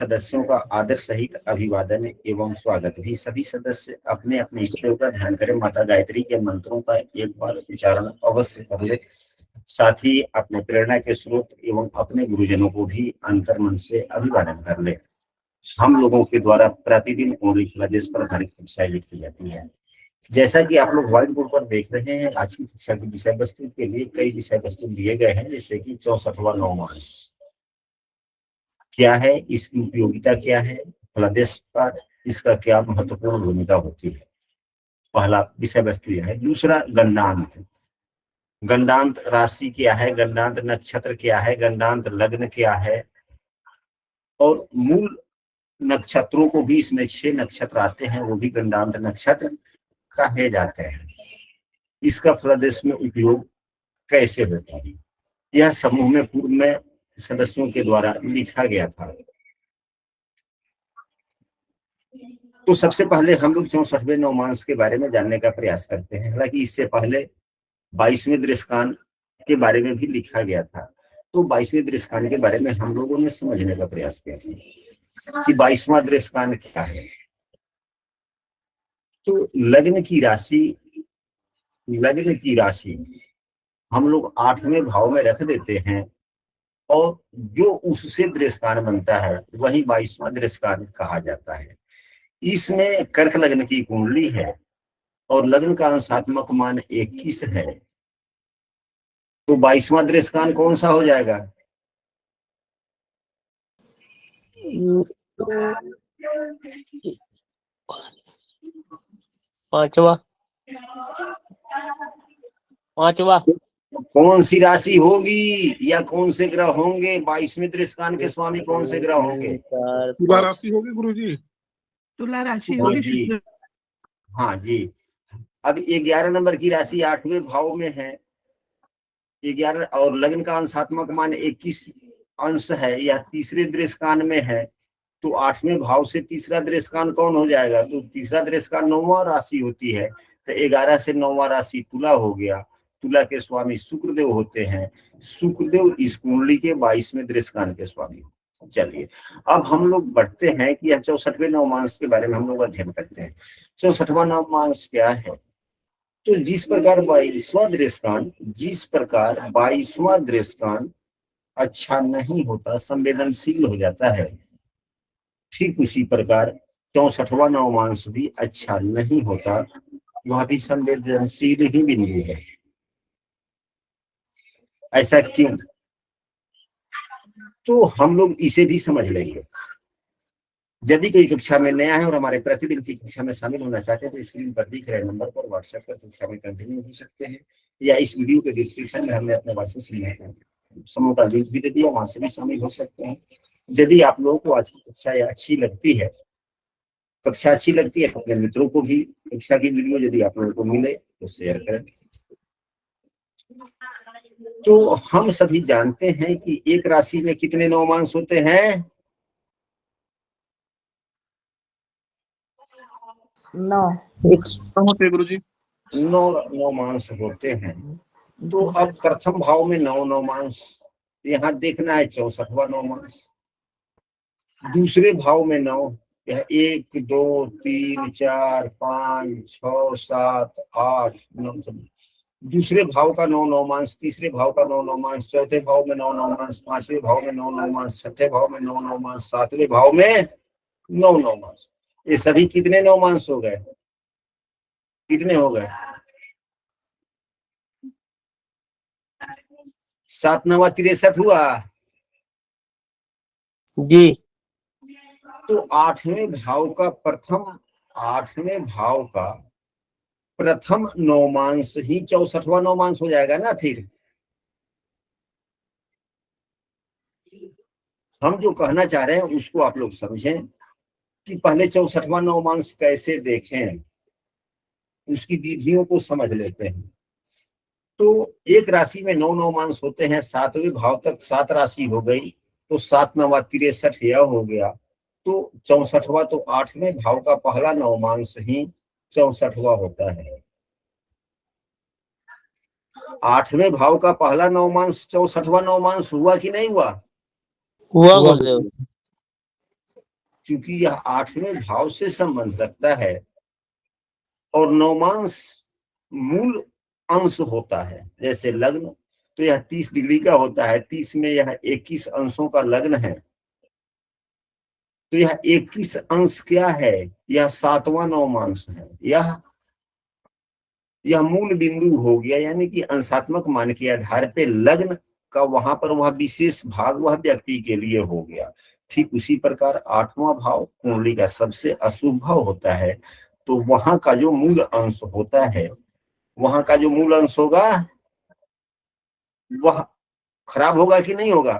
सदस्यों का आदर सहित अभिवादन एवं स्वागत भी। सभी सदस्य अपने अपने इष्टों का ध्यान करें। माता गायत्री के मंत्रों का एक बार उच्चारण अवश्य कर ले। साथ ही अपने प्रेरणा के स्रोत एवं अपने गुरुजनों को भी अंतर मन से अभिवादन कर ले। हम लोगों के द्वारा प्रतिदिन कुंडली फलादेश पर आधारित कक्षाएं लिखी जाती है। जैसा कि आप लोग व्हाइट बोर्ड पर देख रहे हैं, आज की कक्षा की विषय वस्तु के लिए कई विषय वस्तु दिए गए हैं, जैसे कि 64वां नवमांश क्या है, इसकी उपयोगिता क्या है, फलादेश पर इसका क्या महत्वपूर्ण भूमिका होती है। पहला विषय वस्तु यह है। दूसरा, गंडांत। गंडांत राशि क्या है, गंडांत नक्षत्र क्या है, गंडांत लग्न क्या है, और मूल नक्षत्रों को भी, इसमें 6 नक्षत्र आते हैं, वो भी गंडांत नक्षत्र कहे जाते हैं। इसका फलादेश में उपयोग कैसे होता है, यह समूह में पूर्व में सदस्यों के द्वारा लिखा गया था। तो सबसे पहले हम लोग 64वें नवमांश के बारे में जानने का प्रयास करते हैं। हालांकि इससे पहले 22वें दृष्टान के बारे में भी लिखा गया था। तो 22वें दृष्टान के बारे में हम लोगों ने समझने का प्रयास किया कि 22वां दृष्टान क्या है। तो लग्न की राशि हम लोग 8वें भाव में रख देते हैं, और जो उससे दृष्टान बनता है वही 22वां दृष्टान कहा जाता है। इसमें कर्क लग्न की कुंडली है और लग्न का अंशात्मक मान 21 है। तो 22वां दृष्टान कौन सा हो जाएगा? पांचवा। कौन सी राशि होगी या कौन से ग्रह होंगे? 22वें दृष्टान के स्वामी कौन से ग्रह होंगे? तुला राशि होगी गुरुजी। तुला राशि हाँ होगी। जी, हाँ जी। अब 11 नंबर की राशि 8वें भाव में है, 11, और लग्न का अंशात्मक मान 21 अंश है, या तीसरे दृष्टान में है। तो 8वें भाव से तीसरा दृष्टान कौन हो जाएगा? तो तीसरा दृष्टान 9वां राशि होती है। तो 11 से 9वां राशि तुला हो गया। तुला के स्वामी शुक्रदेव होते हैं। शुक्रदेव इस कुंडली के 22वें दृष्टान के स्वामी। चलिए, अब हम लोग बढ़ते हैं कि 64वें नवमांश के बारे में हम लोग अध्ययन करते हैं। 64वां नवमांश क्या है? तो जिस प्रकार 22वां दृष्टान अच्छा नहीं होता, संवेदनशील हो जाता है, ठीक उसी प्रकार 64वां नवमांश भी अच्छा नहीं होता, वह भी संवेदनशील ही बिंदु है। ऐसा क्यों? तो हम लोग इसे भी समझ लेंगे। यदि कोई कक्षा में नया है और हमारे प्रतिदिन की कक्षा में शामिल होना चाहते हैं, तो स्क्रीन पर दिख रहे नंबर पर व्हाट्सएप पर कक्षा में कंटिन्यू हो सकते हैं, या इस वीडियो के डिस्क्रिप्शन में हमने अपने व्हाट्सएप समूह का लिंक भी दे दिया, वहां से भी शामिल हो सकते हैं। यदि आप लोगों को आज की कक्षा अच्छी लगती है, तो अपने मित्रों को भी कक्षा की वीडियो यदि आप लोगों को मिले तो शेयर करें। तो हम सभी जानते हैं कि एक राशि में कितने नवमांश होते हैं? 9 होते गुरुजी। 9 नवमांश होते हैं। तो अब प्रथम भाव में 9 नवमांश, यहाँ देखना है 64वां नवमांश। दूसरे भाव में 9, 1 2 3 4 5 6 7 8 9। दूसरे भाव का 9 नवमांश, तीसरे भाव का 9 नवमांश, चौथे भाव में 9 नवमांश, पांचवें भाव में 9 नवमांश, छठे भाव में 9 नवमांश, सातवें भाव में 9 नवमांश। ये सभी कितने नवमांश हो गए? कितने हो गए? 7 9 63 हुआ जी। तो 8वें भाव का प्रथम नवमांश ही 64वां नवमांश हो जाएगा ना। फिर हम जो कहना चाह रहे हैं उसको आप लोग समझें कि पहले 64वां नवमांश कैसे देखें, उसकी विधियों को समझ लेते हैं। तो एक राशि में 9 नवमांश होते हैं, 7वें भाव तक 7 राशि हो गई, तो 7 9 63 यह हो गया। तो 64वां, तो 8वें भाव का पहला नवमांश ही 64वां होता है। 8वें भाव का पहला नवमांश 64वां नवमांश हुआ कि नहीं हुआ? हुआ गुरुदेव। क्योंकि यह 8वें भाव से संबंध रखता है और नवमांश मूल अंश होता है। जैसे लग्न तो यह 30 डिग्री का होता है, 30 में यह 21 अंशों का लग्न है, तो यह 21 अंश क्या है, यह 7वां नवमांश है। यह मूल बिंदु हो गया, यानी कि अंशात्मक मान के आधार पे लग्न का वहां पर वह विशेष भाग वह व्यक्ति के लिए हो गया। ठीक उसी प्रकार 8वां भाव कुंडली का सबसे अशुभ भाव होता है, तो वहां का जो मूल अंश होता है, वहां का जो मूल अंश होगा वह खराब होगा कि नहीं होगा?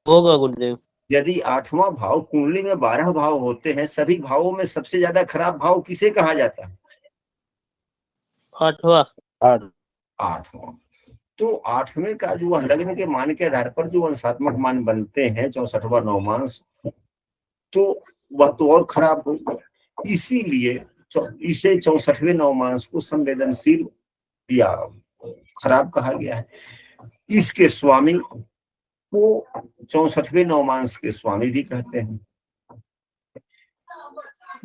होगा गुरुदेव। यदि 8वां भाव कुंडली में 12 भाव होते हैं, सभी भावों में सबसे ज्यादा खराब भाव किसे कहा जाता है? 8वां। 8वां। तो 8वें का जो लग्न के मान के आधार पर जो अंशात्मक मान बनते हैं 64वां नवमांश, तो वह तो और खराब हो। इसीलिए इसे 64वें नवमांश को संवेदनशील या खराब कहा गया है। इसके स्वामी को 64वें नवमांश के स्वामी भी कहते हैं।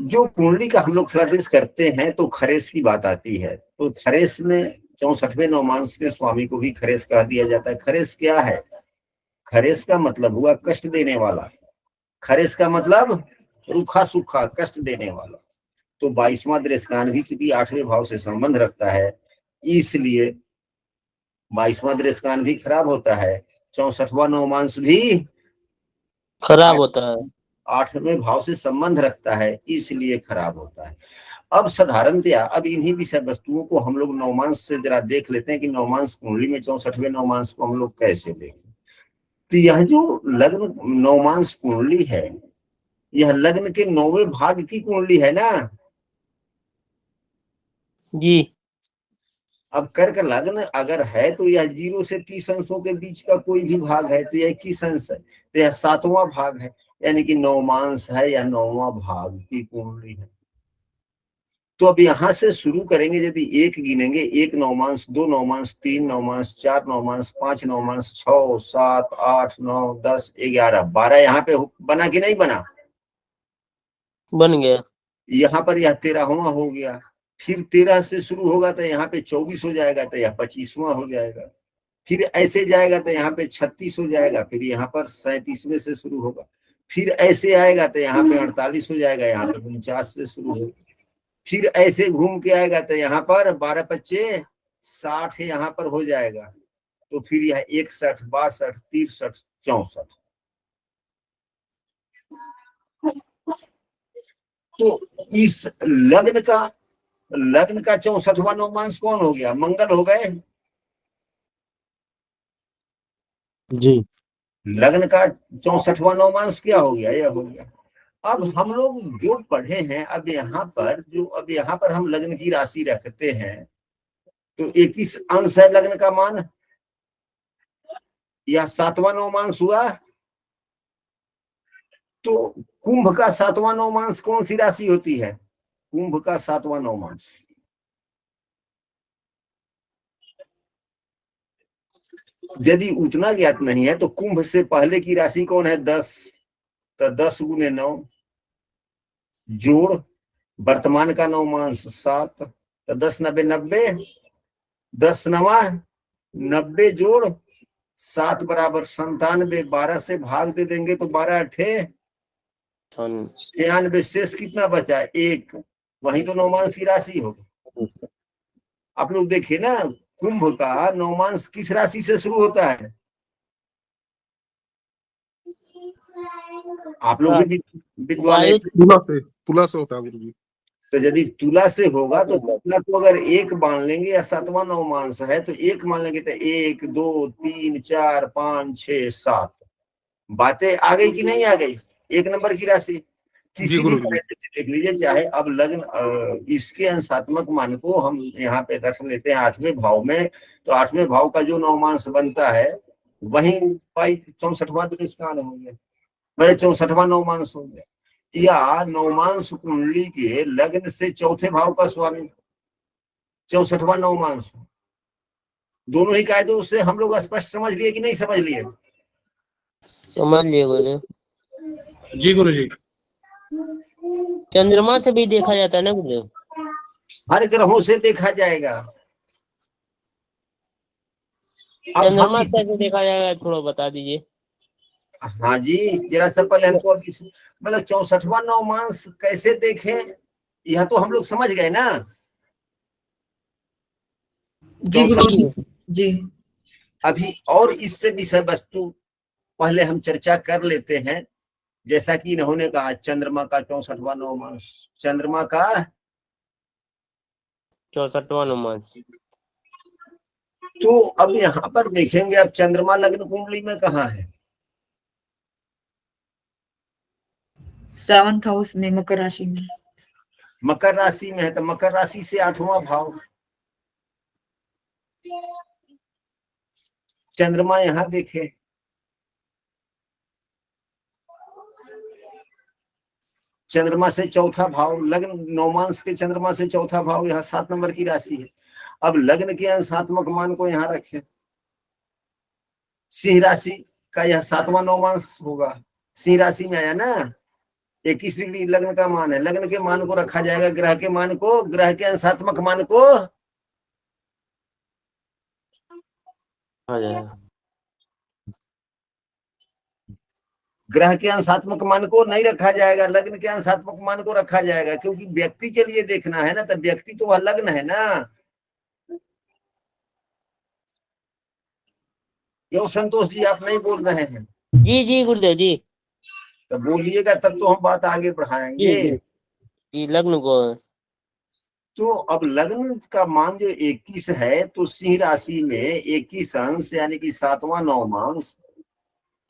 जो कुंडली का हम लोग प्रवेश करते हैं तो खरेस की बात आती है, तो खरेस में 64वें नवमांश के स्वामी को भी खरेस कह दिया जाता है। खरेस क्या है? खरेस का मतलब हुआ कष्ट देने वाला। खरेस का मतलब रूखा सूखा कष्ट देने वाला। तो 22वां दृष्टान भी क्योंकि 8वें भाव से संबंध रखता है, इसलिए 22वां दृष्टान भी खराब होता है, 64वां नवमांश भी खराब होता है, 8वें भाव से संबंध रखता है, इसलिए खराब होता है। अब साधारणतया अब इन्हीं विषय वस्तुओं को हम लोग नवमांश से जरा देख लेते हैं कि नवमांश कुंडली में 64वें नवमांश को हम लोग कैसे देखें। तो यह जो लग्न नवमांश कुंडली है, यह लग्न के 9वें भाग की कुंडली है ना जी। अब कर्क लग्न अगर है तो यह 0 से 30 अंशों के बीच का कोई भी भाग है, तो यह 21 अंश है, तो यह 7वां भाग है, यानी कि नवमांश है या 9वां भाग की कुंडली है। तो अब यहां से शुरू करेंगे, यदि 1 गिनेंगे, 1 नवमांश, 2 नवमांश, 3 नवमांश, 4 नवमांश, 5 नवमांश, 6, 7, 8, 9, 10, 11, 12 यहाँ पे बना कि नहीं बना? बन गया। यहाँ पर यह 13वां हो गया, फिर 13 से शुरू होगा तो यहाँ पे 24 हो जाएगा, तो यह 25वां हो जाएगा, फिर ऐसे जाएगा तो यहाँ पे 36 हो जाएगा, फिर यहाँ पर 37वें से शुरू होगा, फिर ऐसे आएगा तो यहाँ पे 48 हो जाएगा, यहाँ पे 49 से शुरू होगा, फिर ऐसे घूम के आएगा तो यहाँ पर 12 25 60 यहाँ पर हो जाएगा, तो फिर यह 61 62 63 64। तो इस लग्न का 64वां नवमांश कौन हो गया? मंगल हो गए जी। लग्न का 64वां नवमांश क्या हो गया? यह हो गया। अब हम लोग जो पढ़े हैं, अब यहाँ पर हम लग्न की राशि रखते हैं, तो 21 अंश है लग्न का मान, या 7वां नवमांश हुआ। तो कुंभ का 7वां नवमांश कौन सी राशि होती है? कुंभ का 7वां नवमांश यदि उतना ज्ञात नहीं है तो कुंभ से पहले की राशि कौन है? 10, तो 10 गुने 9 जोड़ वर्तमान का नवमांश 7, तो 10 90 90, 10 9 90 जोड़ 7 बराबर 97, 12 से भाग दे देंगे तो 12 8 96, शेष कितना बचा? 1, वही तो नवमांश की राशि होगी। आप लोग देखिए ना, कुंभ का नवमांश किस राशि से शुरू होता है? आप लोग भी विद्वान हैं। तुला से होता है गुरुजी। तो यदि तुला से होगा तो तुला को अगर 1 मान लेंगे या 7वां नवमांश है तो 1 मान लेंगे, तो 1 2 3 4 5 6 7। बातें आ गई कि नहीं आ गई? 1 नंबर की राशि किसी भी तरह से देख लीजिए, चाहे अब लग्न इसके अंशात्मक मान को हम यहाँ पे रख लेते हैं 8वें भाव में, तो 8वें भाव का जो नवमांश बनता है वही 64वां दृष्टान हो गया, मेरे 64वां नवमांश हो गया। या नवमांश कुंडली के लग्न से चौथे भाव का स्वामी 64वां नवमांश, दोनों ही कायदों से हम लोग स्पष्ट समझ लिए कि नहीं समझ लिए? समझ लिए बोले। जी गुरुजी। चंद्रमा से भी देखा जाता है ना गुरुदेव? हर ग्रहों से देखा जाएगा। अब हम चंद्रमा से कैसे देखा जाएगा, थोड़ा बता दीजिए। हाँ जी, जरा सा पहले हमको अभी मतलब 64वां नवमांश कैसे देखें, यह तो हम लोग समझ गए ना। जी गुरुजी जी। अभी और इससे विषय वस्तु पहले हम चर्चा कर लेते हैं। जैसा कि इन्होंने कहा चंद्रमा का 64वां नवमांश, चंद्रमा का 64वां नवमांश। तो अब यहाँ पर देखेंगे, अब चंद्रमा लग्न कुंडली में कहाँ है? 7th हाउस में, मकर राशि में। मकर राशि में है, तो मकर राशि से 8वां भाव चंद्रमा यहाँ देखे। चंद्रमा से चौथा भाव लग्न, नवमांश के चंद्रमा से चौथा भाव यहाँ 7 नंबर की राशि है। अब लग्न के अंशात्मक मान को यहाँ रखें, सिंह राशि का यह 7वां नवमांश होगा। सिंह राशि में आया ना, 21 डिग्री लग्न का मान है। लग्न के मान को रखा जाएगा, ग्रह के मान को, ग्रह के अंशात्मक मान को आ जाएगा। ग्रह के अंशात्मक मान को नहीं रखा जाएगा, लग्न के अंशात्मक मान को रखा जाएगा, क्योंकि व्यक्ति के लिए देखना है ना, तो व्यक्ति तो वह लग्न है ना। क्यों संतोष जी आप नहीं बोल रहे हैं? जी जी गुरुदेव जी। तो बोलिएगा तब तो हम बात आगे बढ़ाएंगे। जी लग्न को। तो अब लग्न का मान जो 21 है, तो सिंह राशि में 21 अंश यानी कि 7वां नवमांश।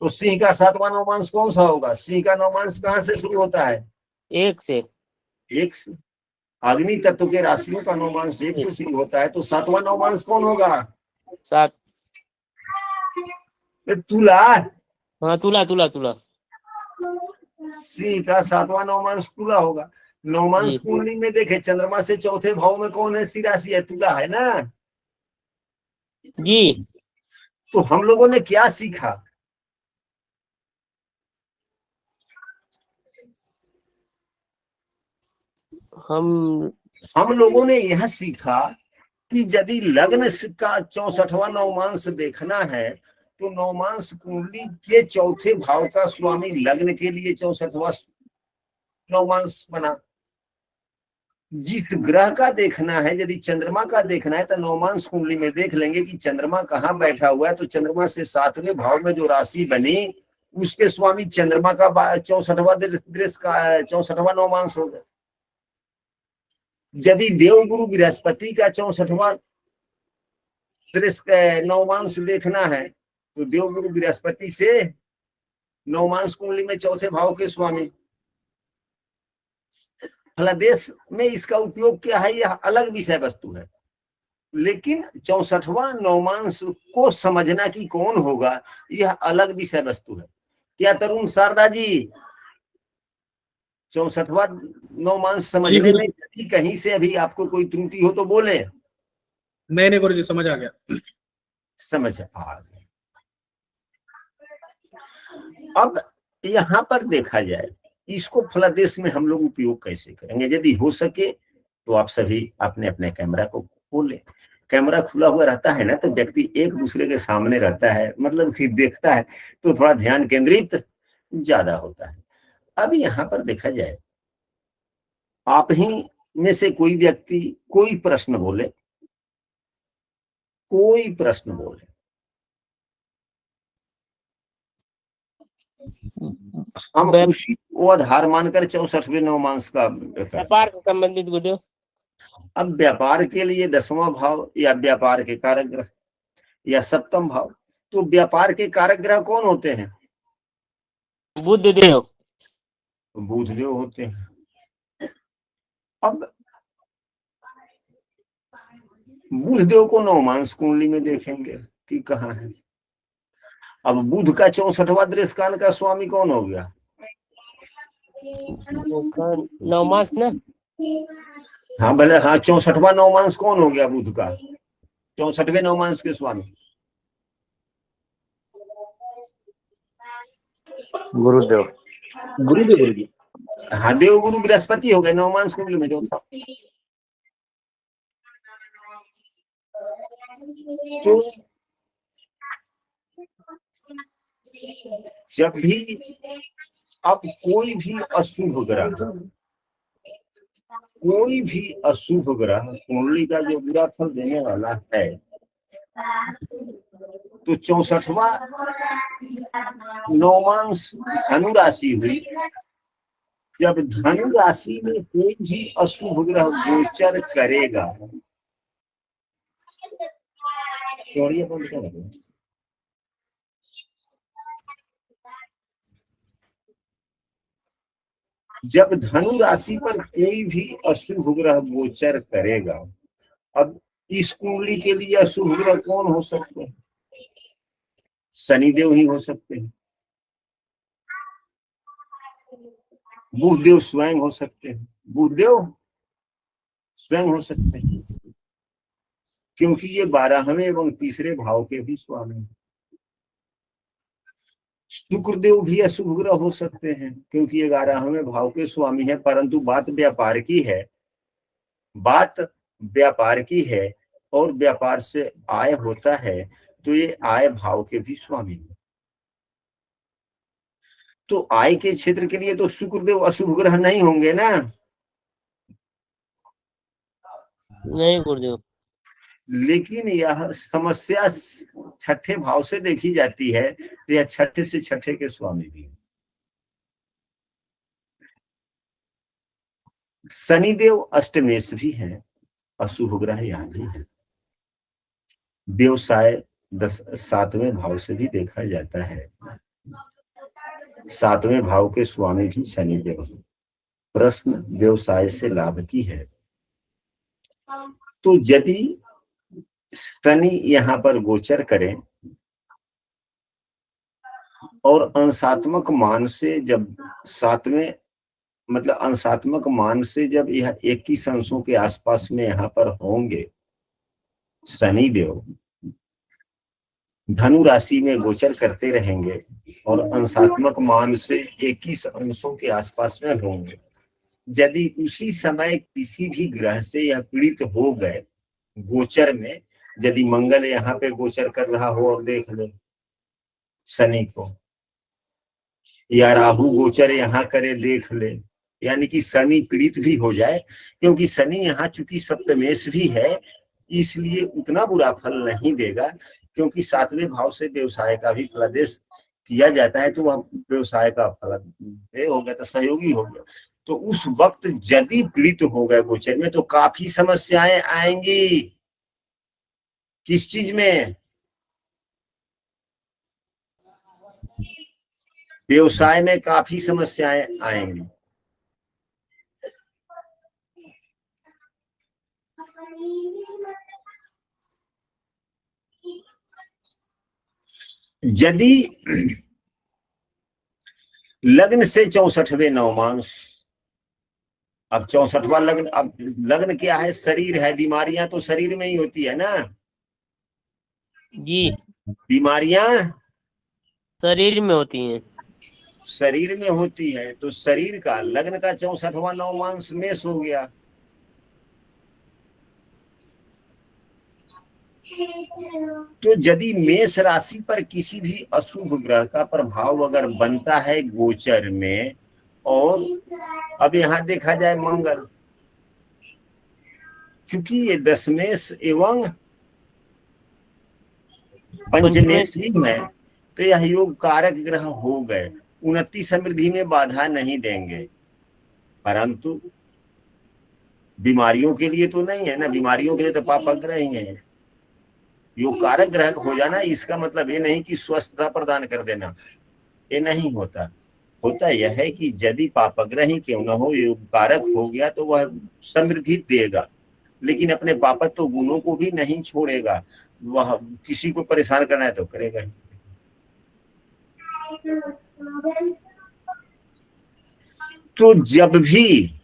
तो सिंह का 7वां नवमांश कौन सा होगा? सिंह का नवमांश कहाँ से शुरू होता है? 1 से। 1 से। अग्नि तत्व के राशियों का नवमांश 1 से शुरू होता है, तो 7वां नवमांश कौन होगा? 7। तुला। हाँ तुला तुला तुला। सिंह का 7वां नवमांश तुला होगा। नवमांश जी। कुंडली में देखे, चंद्रमा से चौथे भाव में कौन है? सिंह राशि है, तुला है ना। जी। तो हम लोगों ने क्या सीखा? हम लोगों ने यह सीखा कि यदि लग्न का 64वां नवमांश देखना है, तो नवमांश कुंडली के चौथे भाव का स्वामी लग्न के लिए 64वां नवमांश बना। जिस ग्रह का देखना है, यदि चंद्रमा का देखना है, तो नवमांश कुंडली में देख लेंगे कि चंद्रमा कहाँ बैठा हुआ है। तो चंद्रमा से 7वें भाव में जो राशि बनी, उसके स्वामी चंद्रमा का 64वां दृश्य का 64वां नवमांश होगा। यदि देवगुरु बृहस्पति का 64वां दृश्य नवमांश देखना है, तो देवगुरु बृहस्पति से नवमांश कुंडली में चौथे भाव के स्वामी। फलादेश में इसका उपयोग क्या है, यह अलग विषय वस्तु है, लेकिन 64वां नवमांश को समझना कि कौन होगा, यह अलग विषय वस्तु है। क्या तरुण शारदा जी 64वां नवमांश समझने में कहीं से अभी आपको कोई त्रुटि हो तो बोले? नहीं गुरुजी, समझ आ गया। समझ आ गया। अब यहाँ पर देखा जाए, इसको फलादेश में हम लोग उपयोग कैसे करेंगे? यदि हो सके तो आप सभी अपने अपने कैमरा को खोलें। कैमरा खुला हुआ रहता है ना, तो व्यक्ति एक दूसरे के सामने रहता है, मतलब कि देखता है, तो थोड़ा ध्यान केंद्रित ज्यादा होता है। अब यहाँ पर देखा जाए, आप ही में से कोई व्यक्ति कोई प्रश्न बोले, कोई प्रश्न बोले, हम उसी को आधार मानकर 64वें नवमांश का व्यापार से संबंधित गुरुदेव। अब व्यापार के लिए 10वां भाव या व्यापार के कारक ग्रह या 7वां भाव, तो व्यापार के कारक ग्रह कौन होते हैं? बुध देव। बुध देव होते हैं। अब बुध देव को नवमांश कुंडली में देखेंगे कि कहाँ है। अब बुध का 64वां दृश्य काल का स्वामी कौन हो गया? नवमांश ना। हाँ भले, हाँ 64वां नवमांश कौन हो गया बुध का? 64वें नवमांश के स्वामी गुरुदेव। गुरुदेव गुरुजी। हाँ, देव गुरु बृहस्पति हो गए नवमांश कुंडली में जो। तो जब भी अब कोई भी अशुभ ग्रह, कोई भी अशुभ ग्रह कुंडली का जो बुरा फल देने वाला है, तो 64वां नवमांश धनु राशि हुई। जब धनु राशि में कोई भी अशुभ ग्रह गोचर करेगा, जब धनु राशि पर कोई भी अशुभ ग्रह गोचर करेगा, अब इस कुंडली के लिए अशुभ ग्रह कौन हो सकते हैं? शनिदेव ही हो सकते हैं, बुधदेव स्वयं हो सकते हैं, बुधदेव स्वयं हो सकते हैं, क्योंकि ये 12वें एवं तीसरे भाव के भी स्वामी हैं। शुक्रदेव भी अशुभ ग्रह हो सकते हैं, क्योंकि 11वें भाव के स्वामी है, परंतु बात व्यापार की है, बात व्यापार की है और व्यापार से आय होता है, तो ये आय भाव के भी स्वामी है। तो आय के क्षेत्र के लिए तो शुक्रदेव अशुभ ग्रह नहीं होंगे ना? नहीं गुरुदेव। लेकिन यह समस्या छठे भाव से देखी जाती है, तो यह छठे से छठे के स्वामी भी है। शनिदेव अष्टमेश भी हैं, अशुभ ग्रह यहाँ भी है। व्यवसाय 7वें भाव से भी देखा जाता है, 7वें भाव के स्वामी भी शनिदेव हैं। प्रश्न व्यवसाय से लाभ की है, तो यदि शनि यहाँ पर गोचर करें और अंशात्मक मान से जब 7वें मतलब अंशात्मक मान से जब यह 21 अंशों के आसपास में यहाँ पर होंगे, शनिदेव धनु राशि में गोचर करते रहेंगे और अंशात्मक मान से 21 अंशों के आसपास में होंगे। यदि उसी समय किसी भी ग्रह से यह पीड़ित हो गए गोचर में, यदि मंगल यहाँ पे गोचर कर रहा हो और देख ले शनि को, या राहु गोचर यहाँ करे देख ले, यानी कि शनि पीड़ित भी हो जाए, क्योंकि शनि यहाँ चूंकि सप्तमेश भी है, इसलिए उतना बुरा फल नहीं देगा, क्योंकि 7वें भाव से व्यवसाय का भी फलादेश किया जाता है, तो वह व्यवसाय का फल हो गया, तो सहयोगी हो गया। तो उस वक्त यदि पीड़ित हो गए गोचर में, तो काफी समस्याएं आएंगी। किस चीज में? व्यवसाय में काफी समस्याएं आएंगी। यदि लग्न से 64वें नवमांश, अब 64वां लग्न, अब लग्न क्या है? शरीर है। बीमारियां तो शरीर में ही होती है ना जी, बीमारियां शरीर में होती हैं। शरीर में होती है, तो शरीर का लग्न का 64वां नवमांश मेष हो गया। तो यदि मेष राशि पर किसी भी अशुभ ग्रह का प्रभाव अगर बनता है गोचर में, और अब यहाँ देखा जाए मंगल, क्योंकि ये दशमेश एवं पंचमेश ही है, तो यह योग कारक ग्रह हो गए, उन्नति समृद्धि में बाधा नहीं देंगे, परंतु बीमारियों के लिए तो नहीं है ना, बीमारियों के लिए तो पाप ग्रह ही है। योग कारक ग्रह हो जाना इसका मतलब ये नहीं कि स्वस्थता प्रदान कर देना, ये नहीं होता। होता यह है कि यदि पापग्रह ही क्यों न हो, योग कारक हो गया तो वह समृद्धि देगा, लेकिन अपने पापत्व गुणों को भी नहीं छोड़ेगा। वह किसी को परेशान करना है तो करेगा ही। तो जब भी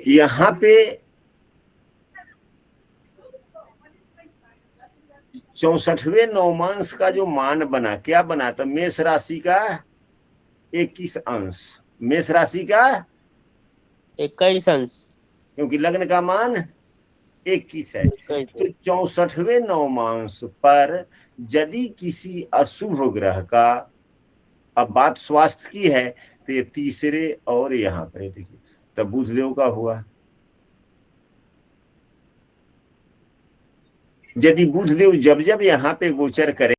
यहाँ पे 64वें नवमांश का जो मान बना, क्या बना? तो मेष राशि का 21 अंश। मेष राशि का 21 अंश। क्योंकि लग्न का मान 21 है। 21 तो 64वें नवमांश पर यदि किसी अशुभ ग्रह का, अब बात स्वास्थ्य की है, तो ये तीसरे और यहाँ पर देखिए, तब बुधदेव का हुआ। यदि बुधदेव जब जब यहाँ पे गोचर करे